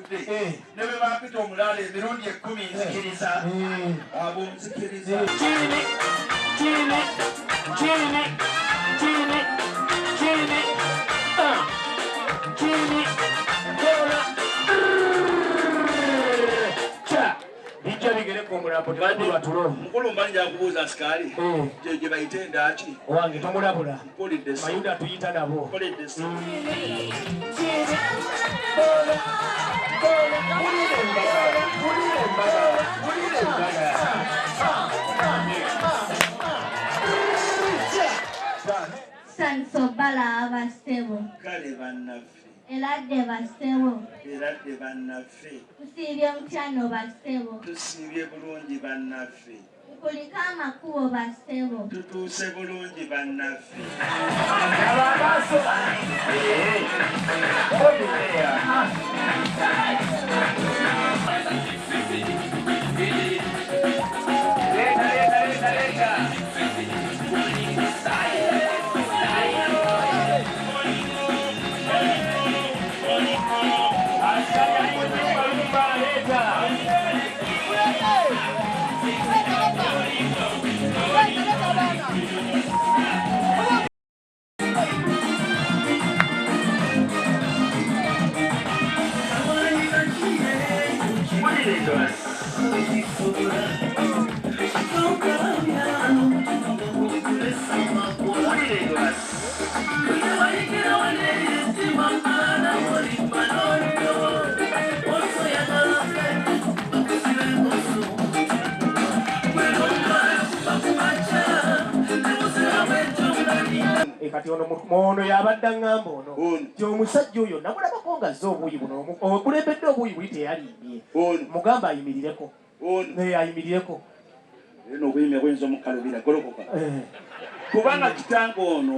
nzijjudde ne bwe bampita omulaala emirundi 10 nzikiriza abo nzikiriza Chini Chini Chini Chini Chini Chini Kola Cha Bijja bigereko omulapo tebadde tulo mukulu mbali njakubuuza sikaali gye bayite ndaaki owange tomulabula mpulidde mayuda tuyita nabo mpulidde Sansobala abasebo kale bannaffe eradde basebo eradde bannaffe tusiibye mutyano basebo tusiibye bulungi bannaffe nkuliko amakubo basebo tutuuse bulungi bannaffe kati ono yabadde aŋŋamba ono ti omusajja oyo namulabako ngazze obuuyi buno okulembedde obuuyi buli teyalimbye mugamba ayimirireko ayimirireko n'obuyimya buyinza omukalubira golokoka kubanga kitange ono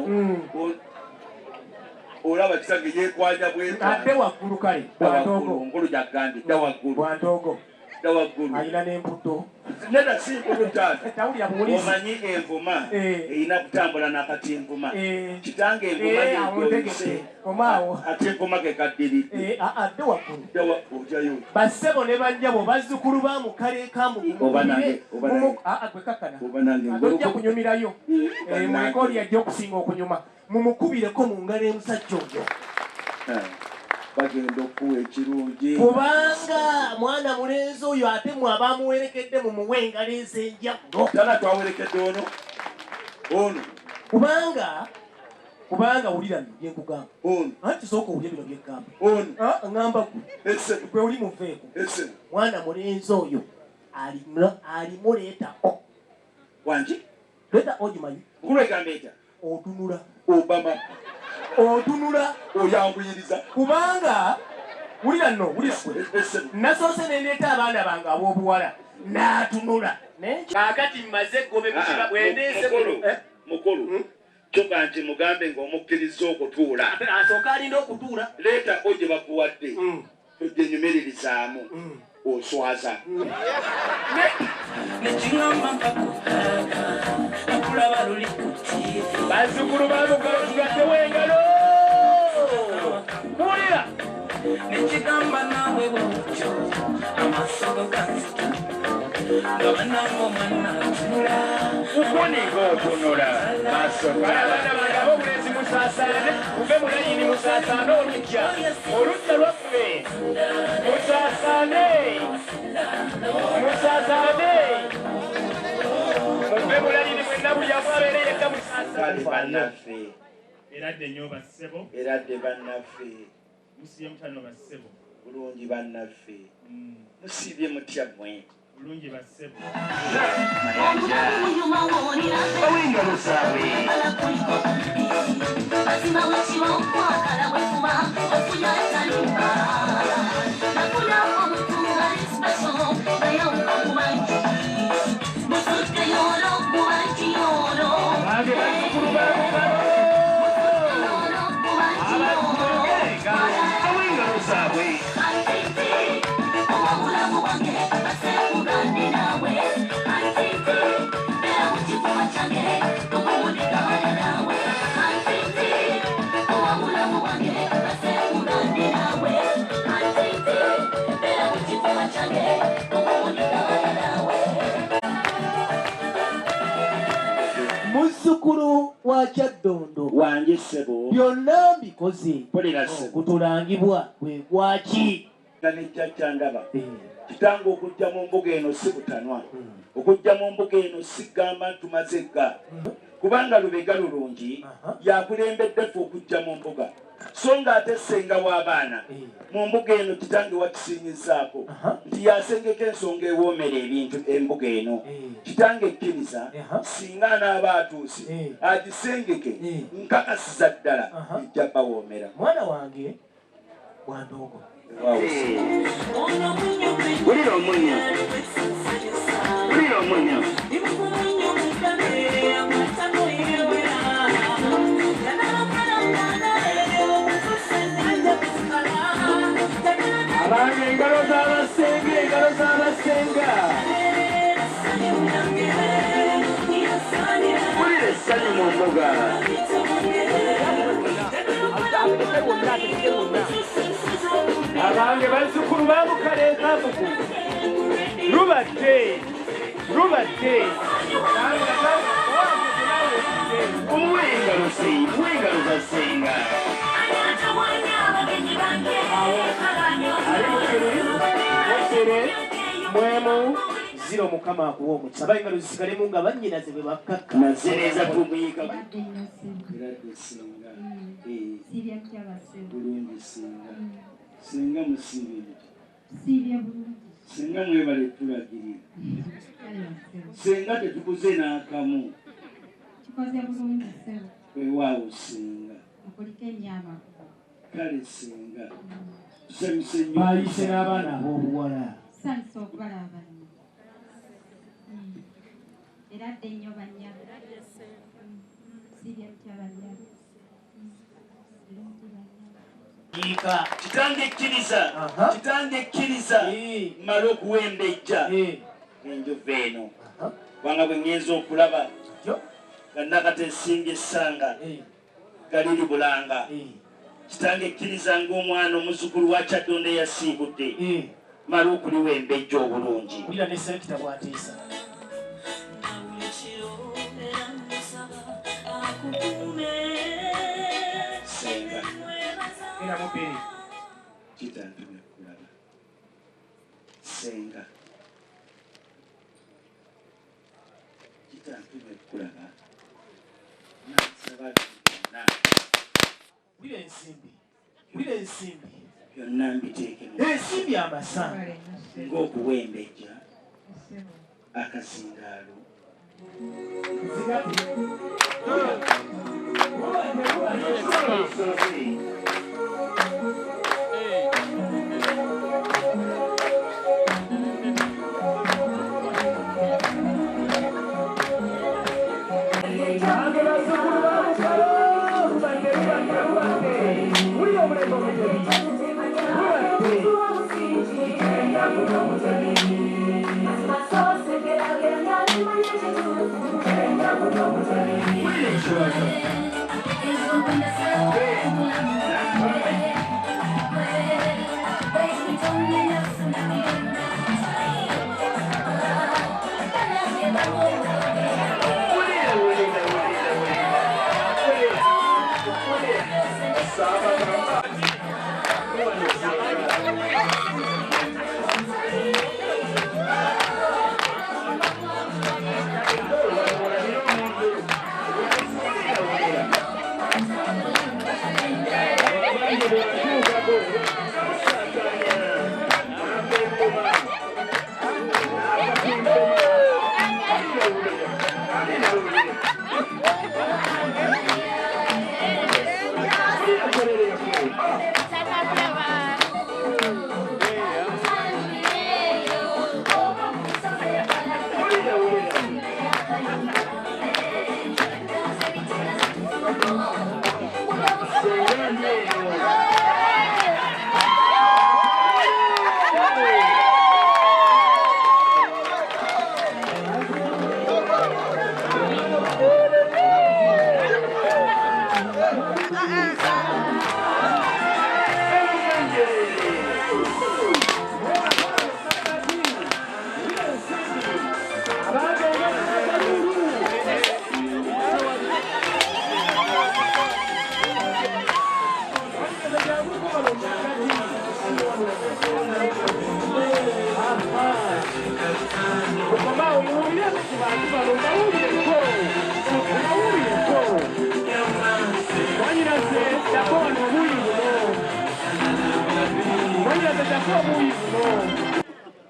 olaba kitange yekwanya ate waggulu kale bwantogo nkulu gyagambye dda waggulu bwantogo dda waggulu ayina n'emputto neda si nkulu taata tawulira buwulizi omanyi envuma erina kutambula nakati envuma kitange envuma amutegete omaawo ate envuma ge kaddiridde adde waggulu ojayo bassebo ne banjabo bazzukulu ba mukale kamugwe kakkana atojja kunyumirayo mwekoli ajja okusinga okunyuma mumukubireko mu ngalo emusajja oyo bagenda okuwa ekirungi kubanga mwana mulenzi oyo ate mwaba amuwerekedde mu muwe engalo ez'enjawulo tana twawerekedde ono kubanga wulira nno byenkugamba anti sooka owulye bino byeggamba ŋŋamba gwe oli muveeko mwana mulenzi oyo alimuleetako wangi leeta ogimanyi nkulwegamba etya otunula obama otunula oyanguyiriza kubanga wulira nno wulira nasoose nendeeta abaana bange ab'obuwala n'atunula kaakati mmaze egobe mukiba bwendeese mukulu kyoga nti mugambe ng'omukkiriza okutuula asooka alinda okutuula leeta oje bakuwadde tojja enyumiririzaamu oswaza bazzukulu bamugalugattewo engalo kuwulira nekigamba naawe bwotyo amasogo ganzita nga banange omwana atunula ukuninga otunula abaana bange ab'obulenzi musaasaane muve mulayini musaasaane olujja lwaffe musaasaane muve mulayini mwenna buli amu abeere yekka musaasaane eradde nnyo bassebo eradde bannaffe musiibye mutano bassebo bulungi bannaffe musiibye mutya mmwe bulungi bassebo awengalo zaabwe Thank you. muzzukulu wa Kyaddondo wange ssebo byonna mbikoze polera ssebo okutulangibwa kwe kwaki ganejja kyandaba kitange okujja mu mbuga eno si butanwa okujja mu mbuga eno sigamba tumaze ga kubanga lubega lulungi yakulembedde ffe okujja mu mbuga so ng'ate ssenga w'abaana mu mbuga eno kitange wakisiinyizaako nti yasengeka ensonga ewoomera ebintu embuga eno kitange ekkiriza singa anaaba atuuse agisengeke nkakasiza ddala ejja bawoomera mwana wange Bwandogo Ulira omunyo abange engalo z'abasenga ulira essanyu mu mbuga abange bazzukulu ba Mukaleekamuku lubadde omuwe engalo zasenga Osere mwemu ziro Mukama akuwa omukisa abayingalo zisigalemu nga bannyinaze bwe bakkakka nazereza kumuyika bulungi singa musibire singa mwebale tulagirira singa tetukuze n'akamu wewaawo singa kale singa tusanyuse nnyo bayise n'abaana ab'obuwala era dde nnyo banyabo sirya mutya banyabo kitange ekkiriza mala okuwembejja enjovu eno kubanga bwe ŋŋenza okulaba nga nakatesinga essanga galiri bulanga kitange ekkiriza ng'omwana omuzzukulu wa Kyaddondo eyasiibudde mala okuliwembejja obulungi ulira ne selekita bw'atiisa senga era mubiri kitantume kulaba senga kitantume kulaba nasaba byonna ulira ensimbi byonna mbiteeke ensimbi amasanga ng'okuwembejja akazindaalo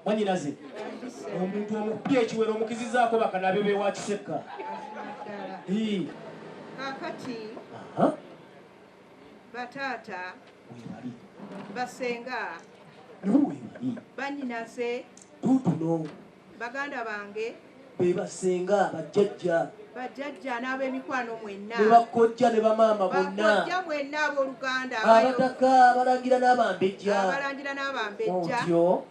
Mwanyinaze omuntu omukubye ekiwero omukizizaako bakanabe bewa kiseka. Kakati bataata basenga banyinaze tutuno baganda bange bebasenga bajjajja n'ab'emikwano mwenna ne bakojja ne bamaama bonna bakojja mwenna abooluganda abataka abalangira n'abambejja otyo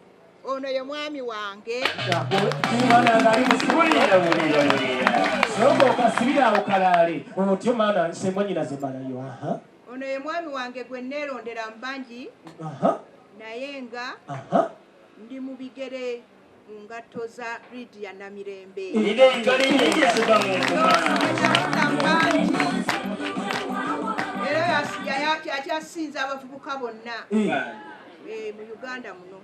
ono ye mwami wange soka okasibiraawo kalaale otyo maana semwanyinaze malayo. Ono ye mwami wange gwe neerondera mu bangi naye nga ndi mu bigere mu ngatto za Lydia Namirembe. Era akyasinza abavubuka bonna mu Uganda muno.